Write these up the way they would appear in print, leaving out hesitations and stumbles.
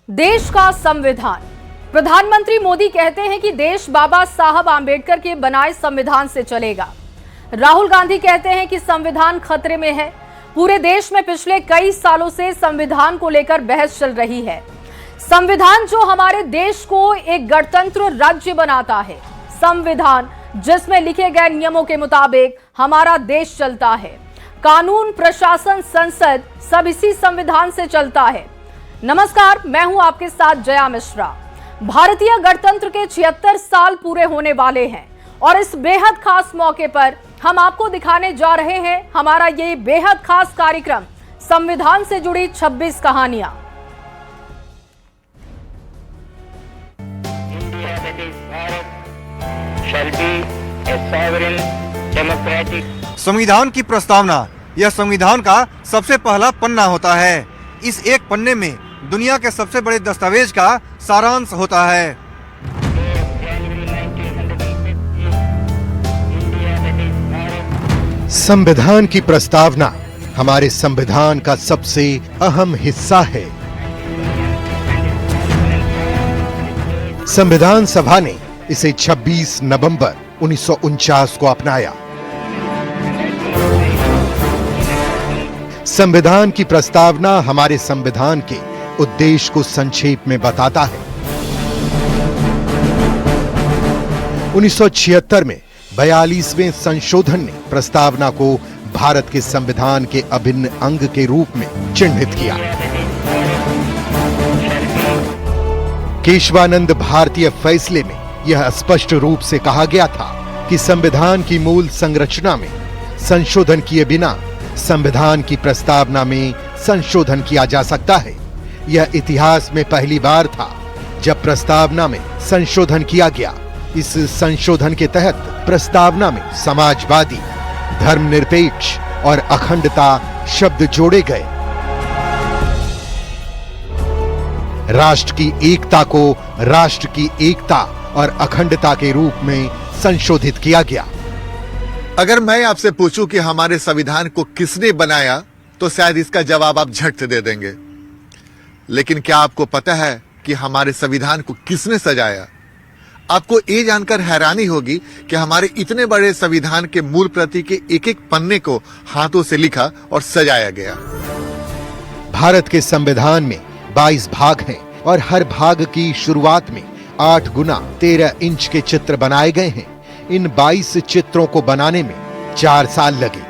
देश का संविधान। प्रधानमंत्री मोदी कहते हैं कि देश बाबा साहब आंबेडकर के बनाए संविधान से चलेगा। राहुल गांधी कहते हैं कि संविधान खतरे में है। पूरे देश में पिछले कई सालों से संविधान को लेकर बहस चल रही है। संविधान जो हमारे देश को एक गणतंत्र राज्य बनाता है, संविधान जिसमें लिखे गए नियमों के मुताबिक हमारा देश चलता है। कानून, प्रशासन, संसद सब इसी संविधान से चलता है। नमस्कार, मैं हूं आपके साथ जया मिश्रा। भारतीय गणतंत्र के 76 साल पूरे होने वाले हैं और इस बेहद खास मौके पर हम आपको दिखाने जा रहे हैं हमारा ये बेहद खास कार्यक्रम, संविधान से जुड़ी 26 कहानियां। संविधान की प्रस्तावना यह संविधान का सबसे पहला पन्ना होता है। इस एक पन्ने में दुनिया के सबसे बड़े दस्तावेज का सारांश होता है। संविधान की प्रस्तावना हमारे संविधान का सबसे अहम हिस्सा है। संविधान सभा ने इसे 26 नवंबर 1949 को अपनाया। संविधान की प्रस्तावना हमारे संविधान के उद्देश्य को संक्षेप में बताता है। 1976 में 42वें संशोधन ने प्रस्तावना को भारत के संविधान के अभिन्न अंग के रूप में चिन्हित किया। केशवानंद भारतीय फैसले में यह स्पष्ट रूप से कहा गया था कि संविधान की मूल संरचना में संशोधन किए बिना संविधान की प्रस्तावना में संशोधन किया जा सकता है। यह इतिहास में पहली बार था जब प्रस्तावना में संशोधन किया गया। इस संशोधन के तहत प्रस्तावना में समाजवादी, धर्मनिरपेक्ष और अखंडता शब्द जोड़े गए। राष्ट्र की एकता को राष्ट्र की एकता और अखंडता के रूप में संशोधित किया गया। अगर मैं आपसे पूछूं कि हमारे संविधान को किसने बनाया तो शायद इसका जवाब आप झट से दे देंगे। लेकिन क्या आपको पता है कि हमारे संविधान को किसने सजाया? आपको ये जानकर हैरानी होगी कि हमारे इतने बड़े संविधान के मूल प्रति के एक एक पन्ने को हाथों से लिखा और सजाया गया। भारत के संविधान में 22 भाग हैं और हर भाग की शुरुआत में 8 गुना 13 इंच के चित्र बनाए गए हैं। इन 22 चित्रों को बनाने में 4 साल लगे।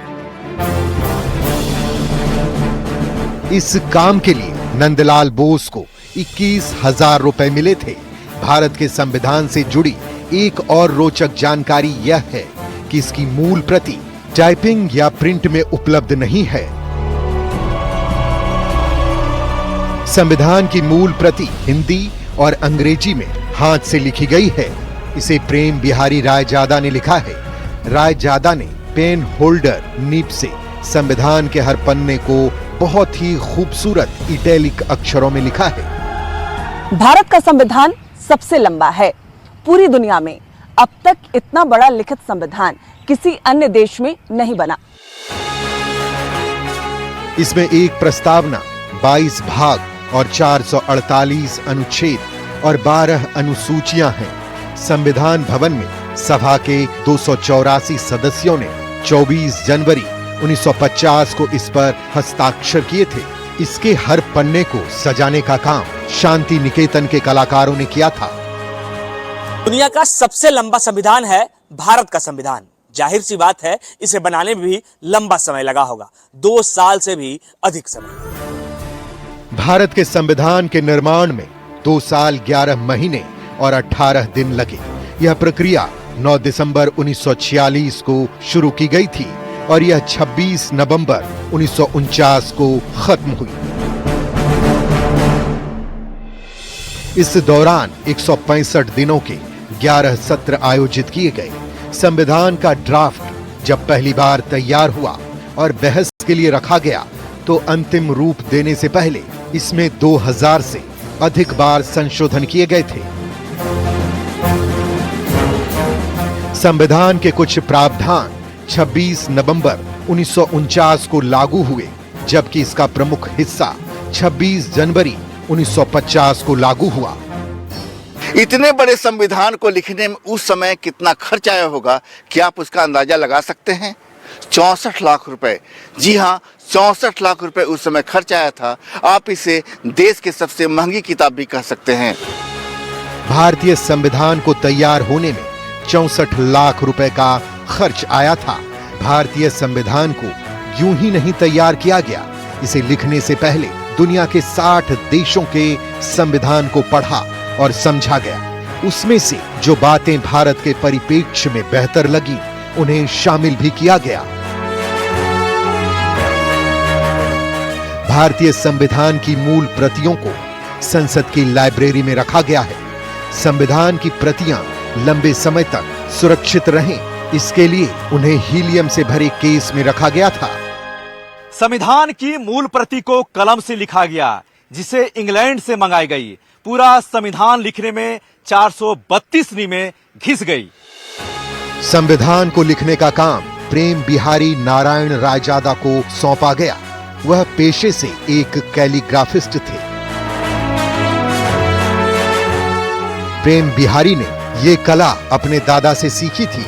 इस काम के लिए नंदलाल बोस को 21,000 रुपए मिले थे। भारत के संविधान से जुड़ी एक और रोचक जानकारी यह है कि इसकी मूल प्रति टाइपिंग या प्रिंट में उपलब्ध नहीं है। संविधान की मूल प्रति हिंदी और अंग्रेजी में हाथ से लिखी गई है। इसे प्रेम बिहारी रायजादा ने लिखा है। रायजादा ने पेन होल्डर निब से संविधान के हर पन्ने को बहुत ही खूबसूरत इटैलिक अक्षरों में लिखा है। भारत का संविधान सबसे लंबा है। पूरी दुनिया में अब तक इतना बड़ा लिखित संविधान किसी अन्य देश में नहीं बना। इसमें एक प्रस्तावना, 22 भाग और 448 अनुच्छेद और 12 अनुसूचियां हैं। संविधान भवन में सभा के 284 सदस्यों ने 24 जनवरी 1950 को इस पर हस्ताक्षर किए थे। इसके हर पन्ने को सजाने का काम शांति निकेतन के कलाकारों ने किया था। दुनिया का सबसे लंबा संविधान है भारत का संविधान। जाहिर सी बात है इसे बनाने में भी लंबा समय लगा होगा, 2 साल से भी अधिक समय। भारत के संविधान के निर्माण में 2 साल 11 महीने और 18 दिन लगे। यह प्रक्रिया 9 दिसंबर 1946 को शुरू की गई थी और यह 26 नवंबर 1949 को खत्म हुई। इस दौरान 165 दिनों के 11 सत्र आयोजित किए गए। संविधान का ड्राफ्ट जब पहली बार तैयार हुआ और बहस के लिए रखा गया तो अंतिम रूप देने से पहले इसमें 2000 से अधिक बार संशोधन किए गए थे। संविधान के कुछ प्रावधान 26 नवंबर 1949 को लागू हुए, जबकि इसका प्रमुख हिस्सा 26 जनवरी 1950 को लागू हुआ। इतने बड़े संविधान को लिखने में उस समय कितना खर्च आया होगा, क्या आप उसका अंदाजा लगा सकते हैं? 64 लाख रुपए। जी हाँ, 64 लाख रुपए उस समय खर्च आया था। आप इसे देश की सबसे महंगी किताब भी कह सकते हैं। भारतीय संविधान को तैयार होने में 64 लाख रुपए का खर्च आया था। भारतीय संविधान को यूं ही नहीं तैयार किया गया। इसे लिखने से पहले दुनिया के 60 देशों के संविधान को पढ़ा और समझा गया। उसमें से जो बातें भारत के परिप्रेक्ष्य में बेहतर लगी, उन्हें शामिल भी किया गया। भारतीय संविधान की मूल प्रतियों को संसद की लाइब्रेरी में रखा गया है। संविधान की प्रतियां लंबे समय तक सुरक्षित रहें, इसके लिए उन्हें हीलियम से भरे केस में रखा गया था। संविधान की मूल प्रति को कलम से लिखा गया, जिसे इंग्लैंड से मंगाई गई। पूरा संविधान लिखने में 432 नीमें घिस गई। संविधान को लिखने का काम प्रेम बिहारी नारायण रायजादा को सौंपा गया। वह पेशे से एक कैलीग्राफिस्ट थे। प्रेम बिहारी ने ये कला अपने दादा से सीखी थी।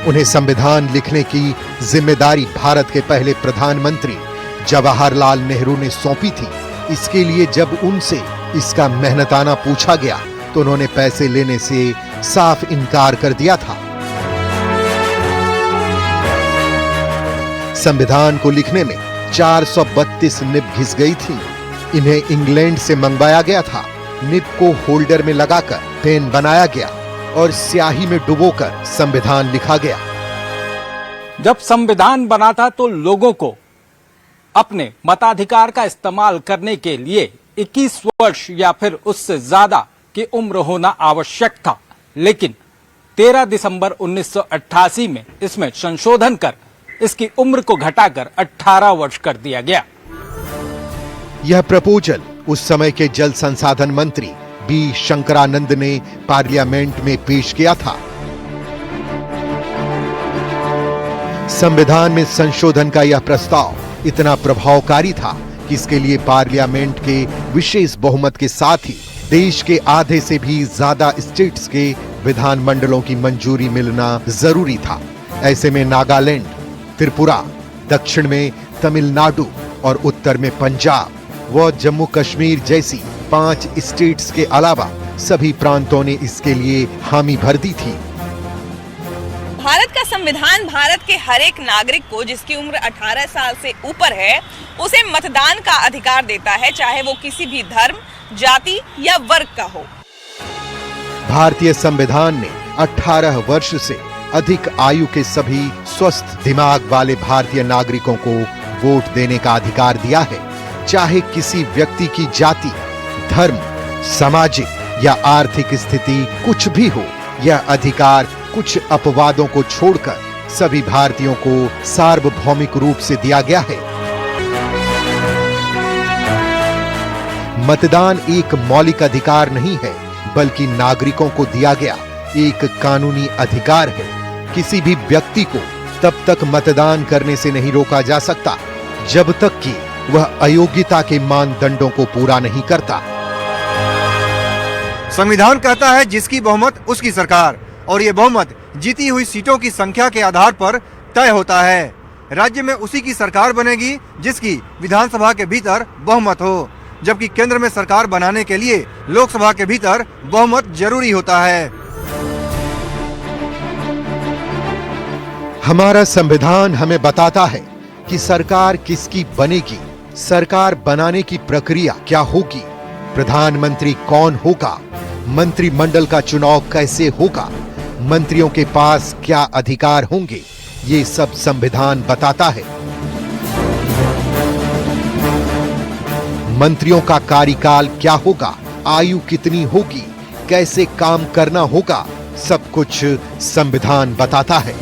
उन्हें संविधान लिखने की जिम्मेदारी भारत के पहले प्रधानमंत्री जवाहरलाल नेहरू ने सौंपी थी। इसके लिए जब उनसे इसका मेहनताना पूछा गया तो उन्होंने पैसे लेने से साफ इनकार कर दिया था। संविधान को लिखने में 432 निब घिस गई थी। इन्हें इंग्लैंड से मंगवाया गया था। निब को होल्डर में लगाकर पेन बनाया गया और स्याही में डुबोकर संविधान लिखा गया। जब संविधान बना था तो लोगों को अपने मताधिकार का इस्तेमाल करने के लिए 21 वर्ष या फिर उससे ज्यादा की उम्र होना आवश्यक था, लेकिन 13 दिसंबर 1988 में इसमें संशोधन कर इसकी उम्र को घटाकर 18 वर्ष कर दिया गया। यह प्रपोजल उस समय के जल संसाधन मंत्री बी शंकरानंद ने पार्लियामेंट में पेश किया था। संविधान में संशोधन का यह प्रस्ताव इतना प्रभावकारी था कि इसके लिए पार्लियामेंट के विशेष बहुमत के साथ ही देश के आधे से भी ज्यादा स्टेट्स के विधानमंडलों की मंजूरी मिलना जरूरी था। ऐसे में नागालैंड, त्रिपुरा, दक्षिण में तमिलनाडु और उत्तर में पंजाब व जम्मू कश्मीर जैसी 5 स्टेट्स के अलावा सभी प्रांतों ने इसके लिए हामी भर दी थी। भारत का संविधान भारत के हर एक नागरिक को जिसकी उम्र 18 साल से ऊपर है, उसे मतदान का अधिकार देता है, चाहे वो किसी भी धर्म, जाति या वर्ग का हो। भारतीय संविधान ने 18 वर्ष से अधिक आयु के सभी स्वस्थ दिमाग वाले भारतीय नागरिकों को वोट देने का अधिकार दिया है। चाहे किसी व्यक्ति की जाति, धर्म, सामाजिक या आर्थिक स्थिति कुछ भी हो, यह अधिकार कुछ अपवादों को छोड़कर सभी भारतीयों को सार्वभौमिक रूप से दिया गया है। मतदान एक मौलिक अधिकार नहीं है, बल्कि नागरिकों को दिया गया एक कानूनी अधिकार है। किसी भी व्यक्ति को तब तक मतदान करने से नहीं रोका जा सकता जब तक कि वह अयोग्यता के मानदंडों को पूरा नहीं करता। संविधान कहता है जिसकी बहुमत उसकी सरकार, और ये बहुमत जीती हुई सीटों की संख्या के आधार पर तय होता है। राज्य में उसी की सरकार बनेगी जिसकी विधानसभा के भीतर बहुमत हो, जबकि केंद्र में सरकार बनाने के लिए लोकसभा के भीतर बहुमत जरूरी होता है। हमारा संविधान हमें बताता है कि सरकार किसकी बनेगी, सरकार बनाने की प्रक्रिया क्या होगी, प्रधानमंत्री कौन होगा, मंत्रिमंडल का चुनाव कैसे होगा, मंत्रियों के पास क्या अधिकार होंगे, ये सब संविधान बताता है। मंत्रियों का कार्यकाल क्या होगा, आयु कितनी होगी, कैसे काम करना होगा, सब कुछ संविधान बताता है।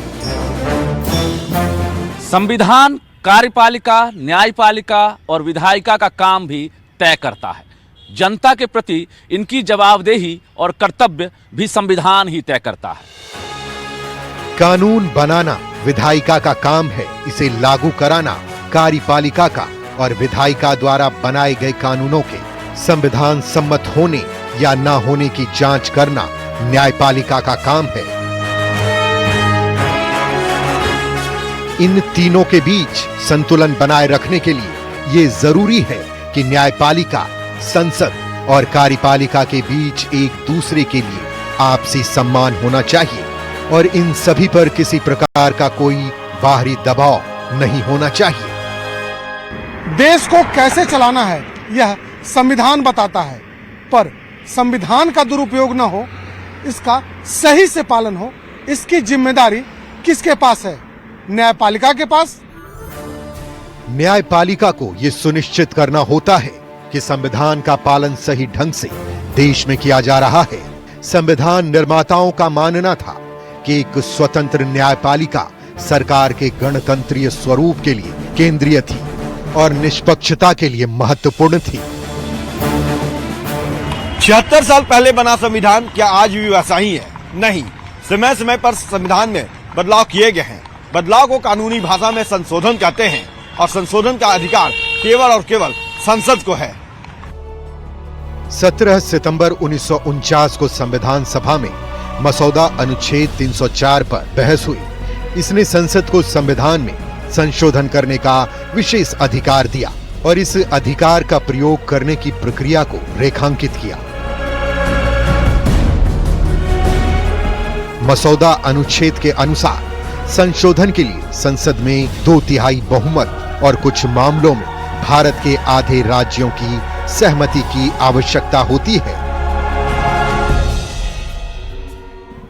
संविधान कार्यपालिका, न्यायपालिका और विधायिका का काम भी तय करता है। जनता के प्रति इनकी जवाबदेही और कर्तव्य भी संविधान ही तय करता है। कानून बनाना विधायिका का काम है, इसे लागू कराना कार्यपालिका का, और विधायिका द्वारा बनाए गए कानूनों के संविधान सम्मत होने या ना होने की जांच करना न्यायपालिका का काम है। इन तीनों के बीच संतुलन बनाए रखने के लिए यह जरूरी है कि न्यायपालिका, संसद और कार्यपालिका के बीच एक दूसरे के लिए आपसी सम्मान होना चाहिए और इन सभी पर किसी प्रकार का कोई बाहरी दबाव नहीं होना चाहिए। देश को कैसे चलाना है यह संविधान बताता है, पर संविधान का दुरुपयोग न हो, इसका सही से पालन हो, इसकी जिम्मेदारी किसके पास है? न्यायपालिका के पास। न्यायपालिका को यह सुनिश्चित करना होता है कि संविधान का पालन सही ढंग से देश में किया जा रहा है। संविधान निर्माताओं का मानना था कि एक स्वतंत्र न्यायपालिका सरकार के गणतंत्रीय स्वरूप के लिए केंद्रीय थी और निष्पक्षता के लिए महत्वपूर्ण थी। 76 साल पहले बना संविधान क्या आज भी वैसा ही है? नहीं, समय समय पर संविधान में बदलाव किए गए हैं। बदलाव को कानूनी भाषा में संशोधन कहते हैं और संशोधन का अधिकार केवल और केवल संसद को है। 17 सितंबर 1949 को संविधान सभा में मसौदा अनुच्छेद 304 पर बहस हुई। इसने संसद को संविधान में संशोधन करने का विशेष अधिकार दिया और इस अधिकार का प्रयोग करने की प्रक्रिया को रेखांकित किया। मसौदा अनुच्छेद के अनुसार संशोधन के लिए संसद में 2/3 बहुमत और कुछ मामलों में भारत के आधे राज्यों की सहमति की आवश्यकता होती है।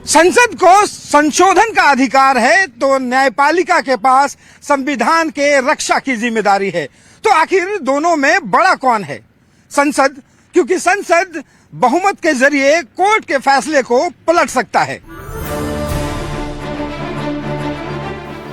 संसद को संशोधन का अधिकार है तो न्यायपालिका के पास संविधान के रक्षा की जिम्मेदारी है। तो आखिर दोनों में बड़ा कौन है? संसद, क्योंकि संसद बहुमत के जरिए कोर्ट के फैसले को पलट सकता है।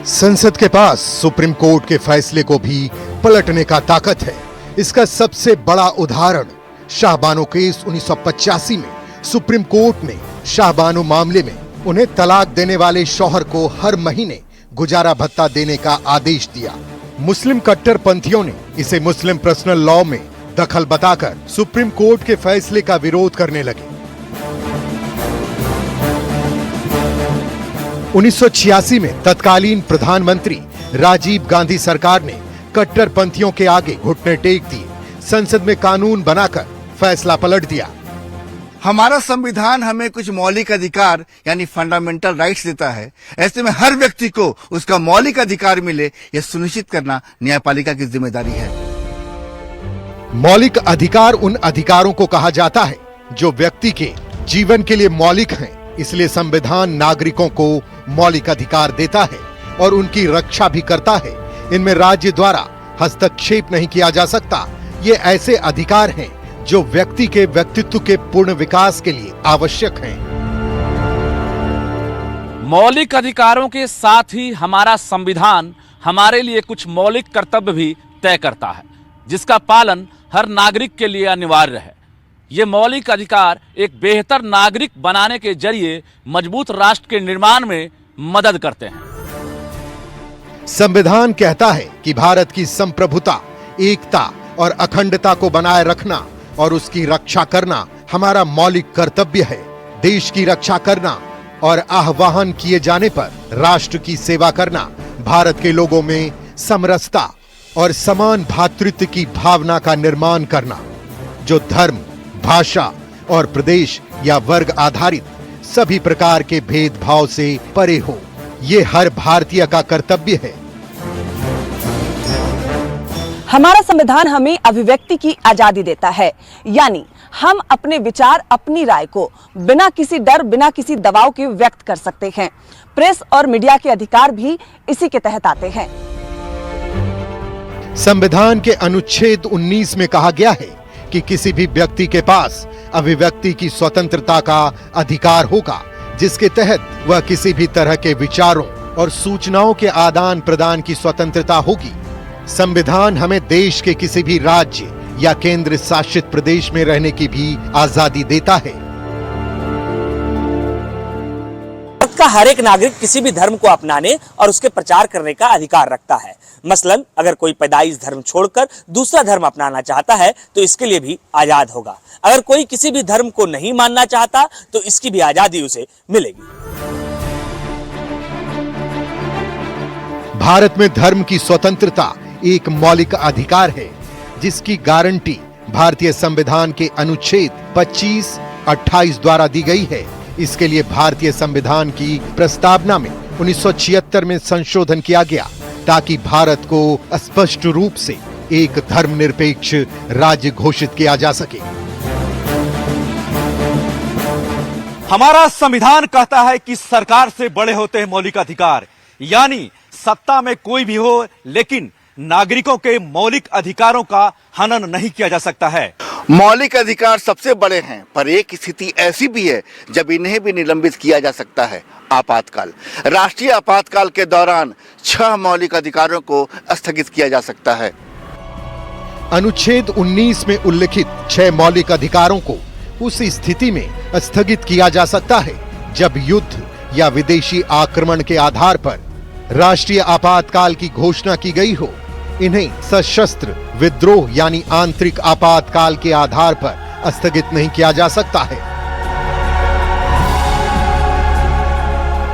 संसद के पास सुप्रीम कोर्ट के फैसले को भी पलटने का ताकत है। इसका सबसे बड़ा उदाहरण शाहबानो केस 1985 में सुप्रीम कोर्ट ने शाहबानो मामले में उन्हें तलाक देने वाले शौहर को हर महीने गुजारा भत्ता देने का आदेश दिया। मुस्लिम कट्टरपंथियों ने इसे मुस्लिम पर्सनल लॉ में दखल बताकर सुप्रीम कोर्ट के फैसले का विरोध करने लगे। 1986 में तत्कालीन प्रधानमंत्री राजीव गांधी सरकार ने कट्टरपंथियों के आगे घुटने टेक दिए, संसद में कानून बनाकर फैसला पलट दिया। हमारा संविधान हमें कुछ मौलिक अधिकार यानी फंडामेंटल राइट्स देता है। ऐसे में हर व्यक्ति को उसका मौलिक अधिकार मिले, यह सुनिश्चित करना न्यायपालिका की जिम्मेदारी है। मौलिक अधिकार उन अधिकारों को कहा जाता है जो व्यक्ति के जीवन के लिए मौलिक हैं। इसलिए संविधान नागरिकों को मौलिक अधिकार देता है और उनकी रक्षा भी करता है। इनमें राज्य द्वारा हस्तक्षेप नहीं किया जा सकता। ये ऐसे अधिकार हैं जो व्यक्ति के व्यक्तित्व के पूर्ण विकास के लिए आवश्यक हैं। मौलिक अधिकारों के साथ ही हमारा संविधान हमारे लिए कुछ मौलिक कर्तव्य भी तय करता है, जिसका पालन हर नागरिक के लिए अनिवार्य है। ये मौलिक अधिकार एक बेहतर नागरिक बनाने के जरिए मजबूत राष्ट्र के निर्माण में मदद करते हैं। संविधान कहता है कि भारत की संप्रभुता, एकता और अखंडता को बनाए रखना और उसकी रक्षा करना हमारा मौलिक कर्तव्य है। देश की रक्षा करना और आह्वान किए जाने पर राष्ट्र की सेवा करना, भारत के लोगों में समरसता और समान भ्रातृत्व की भावना का निर्माण करना, जो धर्म, भाषा और प्रदेश या वर्ग आधारित सभी प्रकार के भेदभाव से परे हो, ये हर भारतीय का कर्तव्य है। हमारा संविधान हमें अभिव्यक्ति की आजादी देता है, यानी हम अपने विचार, अपनी राय को बिना किसी डर, बिना किसी दबाव के व्यक्त कर सकते हैं। प्रेस और मीडिया के अधिकार भी इसी के तहत आते हैं। संविधान के अनुच्छेद 19 में कहा गया है कि किसी भी व्यक्ति के पास अभिव्यक्ति की स्वतंत्रता का अधिकार होगा, जिसके तहत वह किसी भी तरह के विचारों और सूचनाओं के आदान प्रदान की स्वतंत्रता होगी। संविधान हमें देश के किसी भी राज्य या केंद्र शासित प्रदेश में रहने की भी आजादी देता है। भारत का हर एक नागरिक किसी भी धर्म को अपनाने और उसके प्रचार करने का अधिकार रखता है। मसलन अगर कोई पैदाइश धर्म छोड़कर दूसरा धर्म अपनाना चाहता है तो इसके लिए भी आजाद होगा। अगर कोई किसी भी धर्म को नहीं मानना चाहता तो इसकी भी आजादी उसे मिलेगी। भारत में धर्म की स्वतंत्रता एक मौलिक अधिकार है, जिसकी गारंटी भारतीय संविधान के अनुच्छेद 25, 28 द्वारा दी गई है। इसके लिए भारतीय संविधान की प्रस्तावना में 1976 में संशोधन किया गया, ताकि भारत को स्पष्ट रूप से एक धर्मनिरपेक्ष राज्य घोषित किया जा सके। हमारा संविधान कहता है कि सरकार से बड़े होते हैं मौलिक अधिकार, यानी सत्ता में कोई भी हो लेकिन नागरिकों के मौलिक अधिकारों का हनन नहीं किया जा सकता है। मौलिक अधिकार सबसे बड़े हैं, पर एक स्थिति ऐसी भी है जब इन्हें भी निलंबित किया जा सकता है, आपातकाल। राष्ट्रीय आपातकाल के दौरान 6 मौलिक अधिकारों को स्थगित किया जा सकता है। अनुच्छेद 19 में उल्लिखित 6 मौलिक अधिकारों को उस स्थिति में स्थगित किया जा सकता है जब युद्ध या विदेशी आक्रमण के आधार पर राष्ट्रीय आपातकाल की घोषणा की गई हो। इन्हें सशस्त्र विद्रोह यानी आंतरिक आपातकाल के आधार पर स्थगित नहीं किया जा सकता है।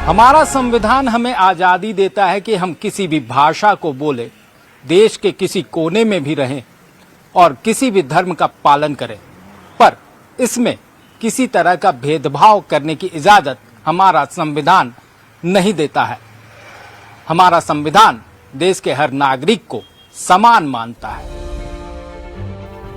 हमारा संविधान हमें आजादी देता है कि हम किसी भी भाषा को बोले, देश के किसी कोने में भी रहें और किसी भी धर्म का पालन करें, पर इसमें किसी तरह का भेदभाव करने की इजाजत हमारा संविधान नहीं देता है। हमारा संविधान देश के हर नागरिक को समान मानता है।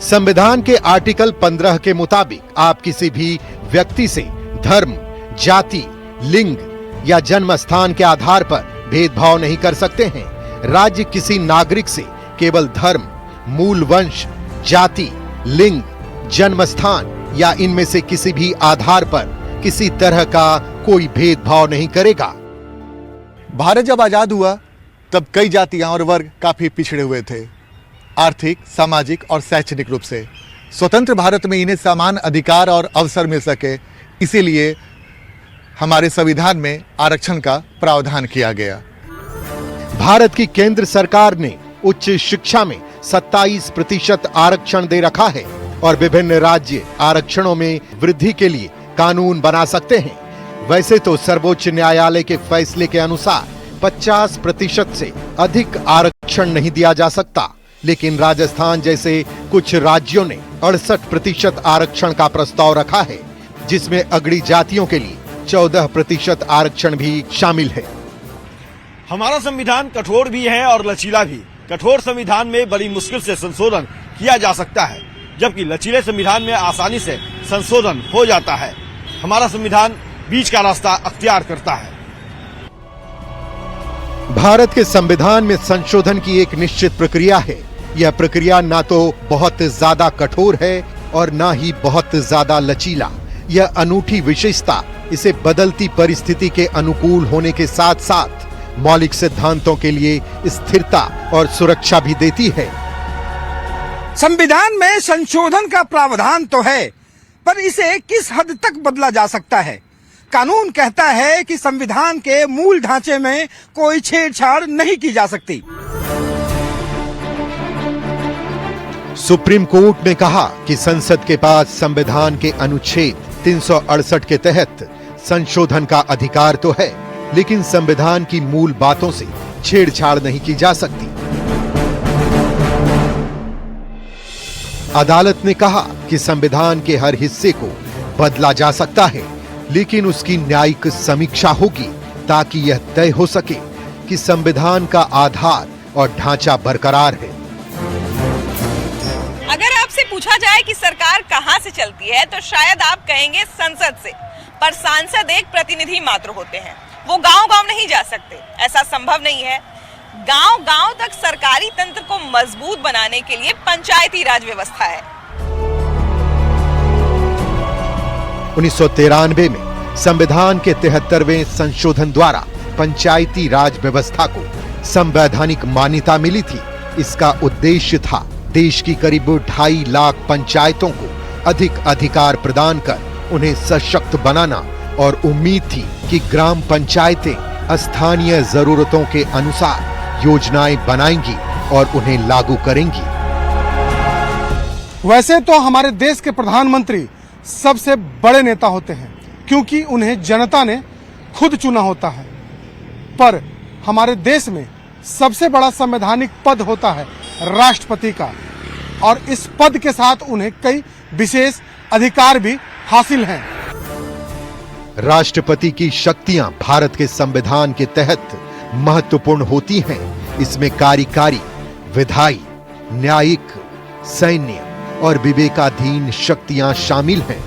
संविधान के आर्टिकल 15 के मुताबिक आप किसी भी व्यक्ति से धर्म, जाति, लिंग या जन्म स्थान के आधार पर भेदभाव नहीं कर सकते हैं। राज्य किसी नागरिक से केवल धर्म, मूल वंश, जाति, लिंग, जन्म स्थान या इनमें से किसी भी आधार पर किसी तरह का कोई भेदभाव नहीं करेगा। भारत जब आजाद हुआ तब कई जातियां और वर्ग काफी पिछड़े हुए थे, आर्थिक, सामाजिक और शैक्षणिक रूप से। स्वतंत्र भारत में इन्हें समान अधिकार और अवसर मिल सके, इसीलिए हमारे संविधान में आरक्षण का प्रावधान किया गया। भारत की केंद्र सरकार ने उच्च शिक्षा में 27% आरक्षण दे रखा है और विभिन्न राज्य आरक्षणों में वृद्धि के लिए कानून बना सकते हैं। वैसे तो सर्वोच्च न्यायालय के फैसले के अनुसार 50% से अधिक आरक्षण नहीं दिया जा सकता, लेकिन राजस्थान जैसे कुछ राज्यों ने 68% आरक्षण का प्रस्ताव रखा है, जिसमें अगड़ी जातियों के लिए 14% आरक्षण भी शामिल है। हमारा संविधान कठोर भी है और लचीला भी। कठोर संविधान में बड़ी मुश्किल से संशोधन किया जा सकता है, जबकि लचीले संविधान में आसानी से संशोधन हो जाता है। हमारा संविधान बीच का रास्ता अख्तियार करता है। भारत के संविधान में संशोधन की एक निश्चित प्रक्रिया है। यह प्रक्रिया ना तो बहुत ज्यादा कठोर है और ना ही बहुत ज्यादा लचीला। यह अनूठी विशेषता इसे बदलती परिस्थिति के अनुकूल होने के साथ साथ मौलिक सिद्धांतों के लिए स्थिरता और सुरक्षा भी देती है। संविधान में संशोधन का प्रावधान तो है, पर इसे किस हद तक बदला जा सकता है? कानून कहता है कि संविधान के मूल ढांचे में कोई छेड़छाड़ नहीं की जा सकती। सुप्रीम कोर्ट ने कहा कि संसद के पास संविधान के अनुच्छेद 368 के तहत संशोधन का अधिकार तो है, लेकिन संविधान की मूल बातों से छेड़छाड़ नहीं की जा सकती। अदालत ने कहा कि संविधान के हर हिस्से को बदला जा सकता है, लेकिन उसकी न्यायिक समीक्षा होगी ताकि यह तय हो सके कि संविधान का आधार और ढांचा बरकरार है। अगर आपसे पूछा जाए कि सरकार कहां से चलती है तो शायद आप कहेंगे संसद से, पर सांसद एक प्रतिनिधि मात्र होते हैं, वो गांव-गांव नहीं जा सकते, ऐसा संभव नहीं है। गांव-गांव तक सरकारी तंत्र को मजबूत बनाने के लिए पंचायती राज व्यवस्था है। 1993 में संविधान के 73वें संशोधन द्वारा पंचायती राज व्यवस्था को संवैधानिक मान्यता मिली थी। इसका उद्देश्य था देश की करीब 2.5 लाख पंचायतों को अधिक अधिकार प्रदान कर उन्हें सशक्त बनाना और उम्मीद थी कि ग्राम पंचायतें स्थानीय जरूरतों के अनुसार योजनाएं बनाएंगी और उन्हें लागू करेंगी। वैसे तो हमारे देश के प्रधानमंत्री सबसे बड़े नेता होते हैं क्योंकि उन्हें जनता ने खुद चुना होता है, पर हमारे देश में सबसे बड़ा संवैधानिक पद होता है राष्ट्रपति का, और इस पद के साथ उन्हें कई विशेष अधिकार भी हासिल हैं। राष्ट्रपति की शक्तियां भारत के संविधान के तहत महत्वपूर्ण होती हैं। इसमें कार्यकारी, विधायी, न्यायिक, सैन्य और विवेकाधीन शक्तियां शामिल हैं।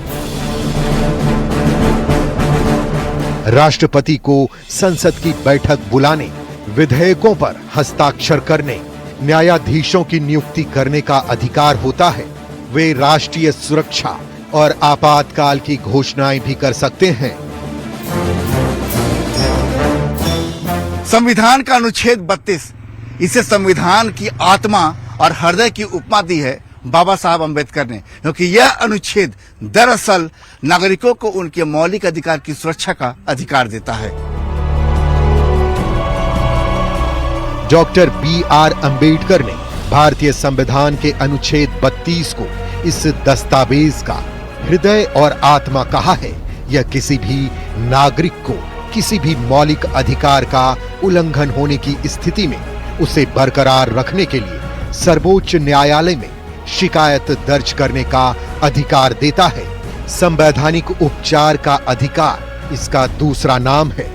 राष्ट्रपति को संसद की बैठक बुलाने, विधेयकों पर हस्ताक्षर करने, न्यायाधीशों की नियुक्ति करने का अधिकार होता है। वे राष्ट्रीय सुरक्षा और आपातकाल की घोषणाएं भी कर सकते हैं। संविधान का अनुच्छेद 32 इसे संविधान की आत्मा और हृदय की उपमा दी है बाबा साहब अंबेडकर ने, क्योंकि यह अनुच्छेद दरअसल नागरिकों को उनके मौलिक अधिकार की सुरक्षा का अधिकार देता है। Doctor B.R. अंबेडकर ने भारतीय संविधान के अनुच्छेद 32 को इस दस्तावेज का हृदय और आत्मा कहा है। यह किसी भी नागरिक को किसी भी मौलिक अधिकार का उल्लंघन होने की स्थिति में उसे बरकरार रखने के लिए सर्वोच्च न्यायालय में शिकायत दर्ज करने का अधिकार देता है। संवैधानिक उपचार का अधिकार इसका दूसरा नाम है।